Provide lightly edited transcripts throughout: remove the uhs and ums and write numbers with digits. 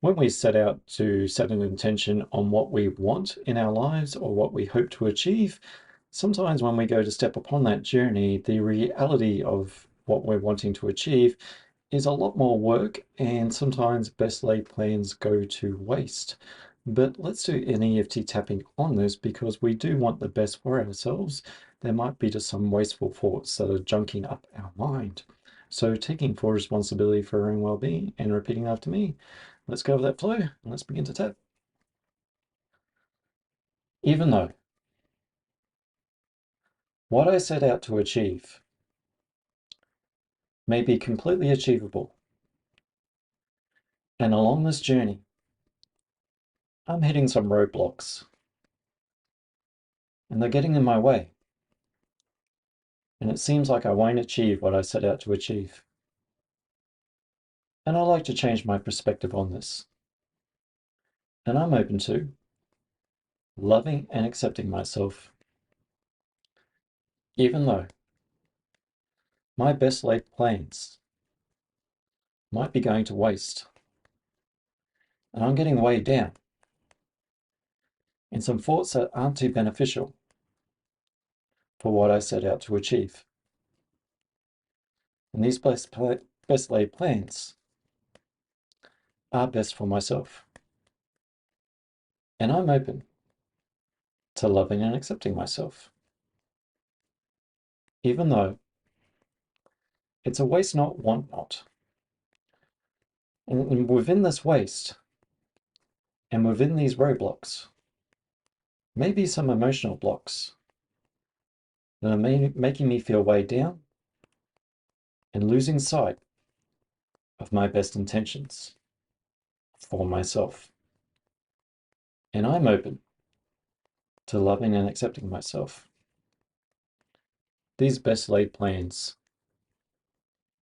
When we set out to set an intention on what we want in our lives or what we hope to achieve, sometimes when we go to step upon that journey, the reality of what we're wanting to achieve is a lot more work, and sometimes best laid plans go to waste. But let's do an EFT tapping on this because we do want the best for ourselves. There might be just some wasteful thoughts that are junking up our mind. So taking full responsibility for our own well-being and repeating after me. Let's go with that flow and let's begin to tap. Even though what I set out to achieve may be completely achievable, and along this journey, I'm hitting some roadblocks, and they're getting in my way, and it seems like I won't achieve what I set out to achieve. And I like to change my perspective on this, and I'm open to loving and accepting myself, even though my best laid plans might be going to waste, and I'm getting weighed down in some thoughts that aren't too beneficial for what I set out to achieve. And these best laid plans are best for myself. And I'm open to loving and accepting myself, even though it's a waste not, want not. And within this waste, and within these roadblocks, maybe some emotional blocks that are making me feel weighed down and losing sight of my best intentions for myself. And I'm open to loving and accepting myself. These best laid plans,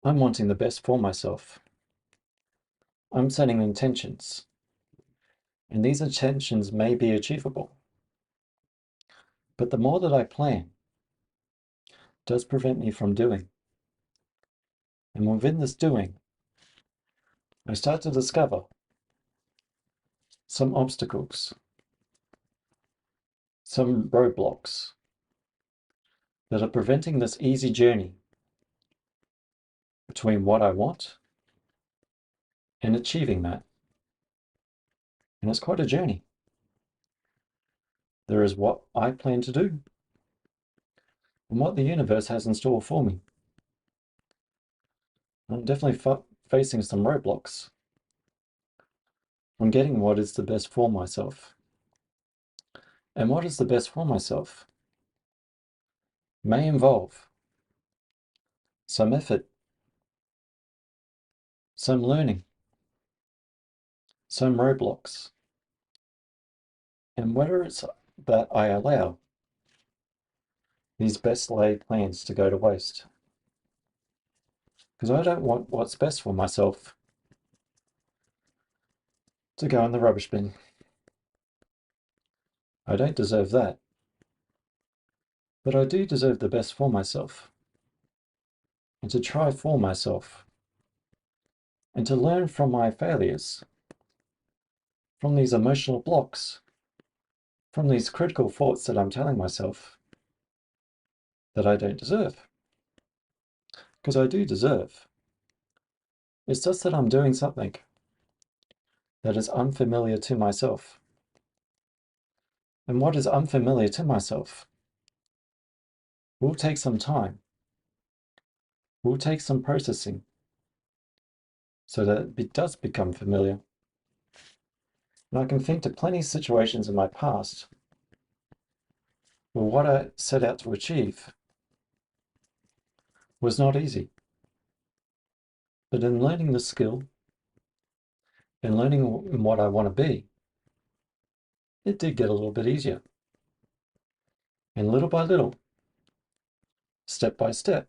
I'm wanting the best for myself. I'm setting intentions, and these intentions may be achievable. But the more that I plan does prevent me from doing. And within this doing, I start to discover some obstacles, some roadblocks that are preventing this easy journey between what I want and achieving that. And it's quite a journey. There is what I plan to do and what the universe has in store for me. I'm definitely facing some roadblocks on getting what is the best for myself. And what is the best for myself may involve some effort, some learning, some roadblocks, and whether it's that I allow these best laid plans to go to waste. Because I don't want what's best for myself to go in the rubbish bin. I don't deserve that. But I do deserve the best for myself, and to try for myself, and to learn from my failures, from these emotional blocks, from these critical thoughts that I'm telling myself that I don't deserve. Because I do deserve. It's just that I'm doing something that is unfamiliar to myself. And what is unfamiliar to myself will take some time, will take some processing, so that it does become familiar. And I can think to plenty of situations in my past where what I set out to achieve was not easy. But in learning the skill and learning what I want to be, it did get a little bit easier. And little by little, step by step,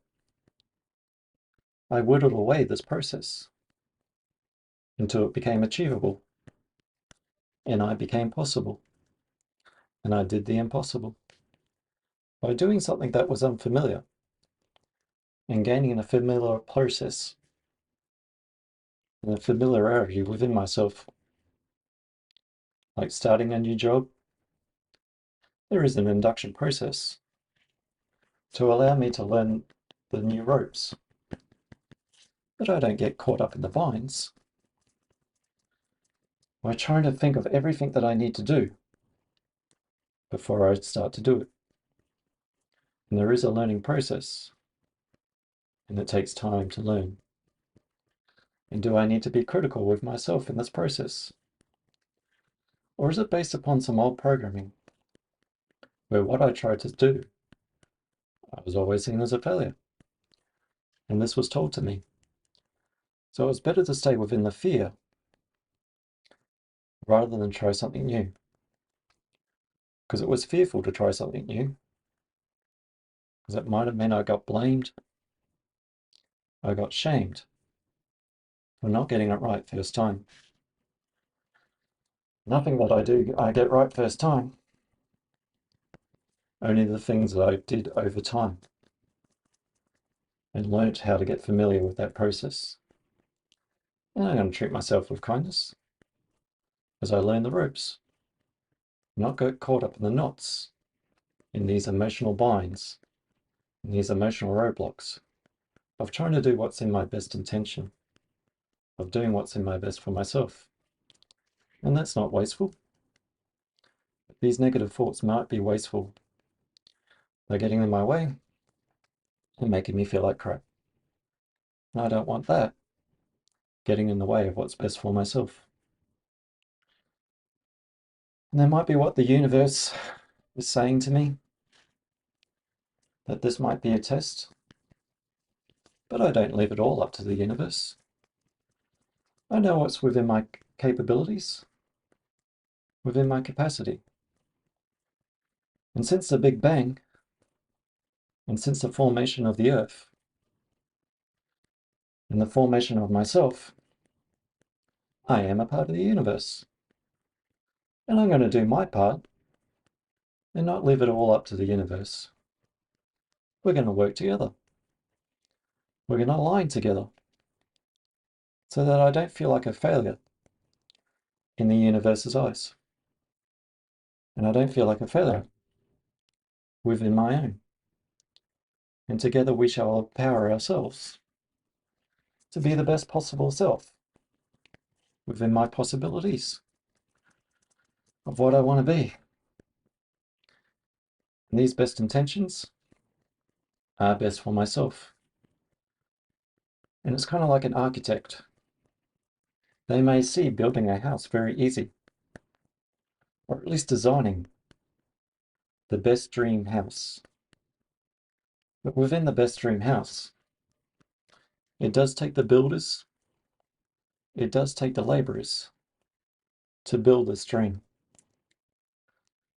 I whittled away this process until it became achievable, and I became possible, and I did the impossible. By doing something that was unfamiliar and gaining a familiar process and a familiarity within myself like starting a new job, there is an induction process to allow me to learn the new ropes, but I don't get caught up in the vines by trying to think of everything that I need to do before I start to do it. And there is a learning process, and it takes time to learn. And do I need to be critical with myself in this process? Or is it based upon some old programming where what I tried to do, I was always seen as a failure, and this was told to me? So it's better to stay within the fear rather than try something new. Because it was fearful to try something new, because it might have meant I got blamed, I got shamed for not getting it right first time. Nothing that I do I get right first time, only the things that I did over time and learnt how to get familiar with that process. And I'm going to treat myself with kindness as I learn the ropes, not get caught up in the knots, in these emotional binds, in these emotional roadblocks of trying to do what's in my best intention, of doing what's in my best for myself. And that's not wasteful. These negative thoughts might be wasteful. They're getting in my way and making me feel like crap. And I don't want that getting in the way of what's best for myself. And that might be what the universe is saying to me, that this might be a test, but I don't leave it all up to the universe. I know what's within my capabilities, within my capacity. And since the Big Bang, and since the formation of the Earth, and the formation of myself, I am a part of the universe. And I'm going to do my part and not leave it all up to the universe. We're going to work together. We're going to align together so that I don't feel like a failure in the universe's eyes. And I don't feel like a failure within my own. And together we shall empower ourselves to be the best possible self within my possibilities of what I want to be. And these best intentions are best for myself. And it's kind of like an architect. They may see building a house very easy, or at least designing the best dream house. But within the best dream house, it does take the builders, it does take the laborers to build this dream.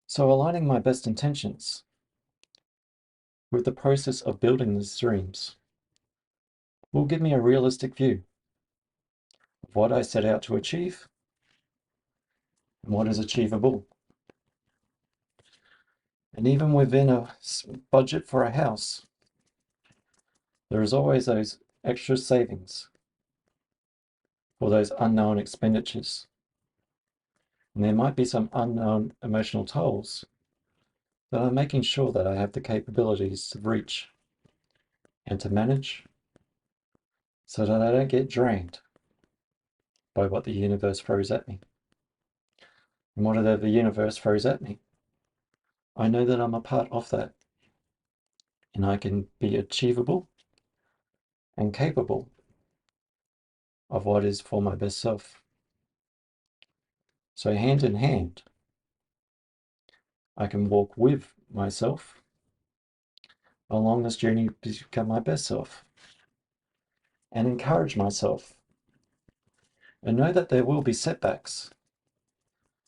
So aligning my best intentions with the process of building these dreams will give me a realistic view of what I set out to achieve and what is achievable. And even within a budget for a house, there is always those extra savings for those unknown expenditures. And there might be some unknown emotional tolls that I'm making sure that I have the capabilities to reach and to manage so that I don't get drained by what the universe throws at me. And whatever the universe throws at me, I know that I'm a part of that. And I can be achievable and capable of what is for my best self. So hand in hand, I can walk with myself along this journey to become my best self and encourage myself and know that there will be setbacks,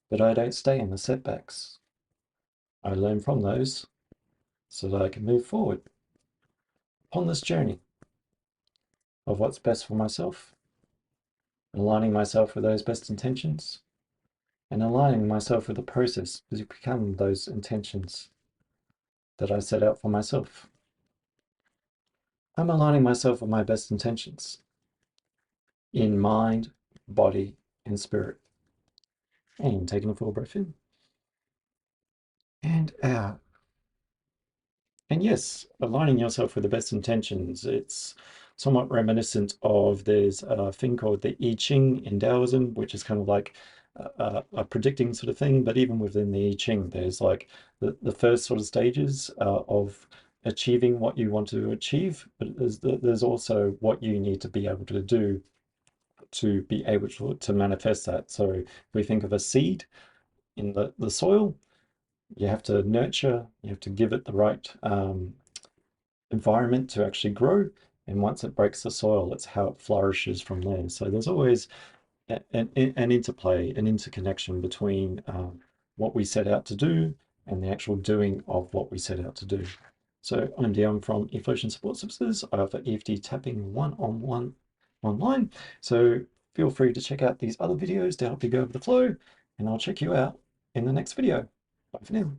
but I don't stay in the setbacks. I learn from those so that I can move forward upon this journey of what's best for myself, aligning myself with those best intentions, and aligning myself with the process to become those intentions that I set out for myself. I'm aligning myself with my best intentions in mind, body, and spirit. And taking a full breath in and out. And yes, aligning yourself with the best intentions. It's somewhat reminiscent of, there's a thing called the I Ching in Taoism, which is kind of like a predicting sort of thing. But even within the I Ching, there's like the first sort of stages of achieving what you want to achieve. But there's also what you need to be able to do to be able to manifest that. So if we think of a seed in the soil, you have to nurture, you have to give it the right environment to actually grow. And once it breaks the soil, it's how it flourishes from there. So there's always an interplay, an interconnection between what we set out to do and the actual doing of what we set out to do. So I'm Dion from Eflowtion Support Services. I offer EFT tapping one-on-one online. So feel free to check out these other videos to help you go over the flow, and I'll check you out in the next video. Bye for now.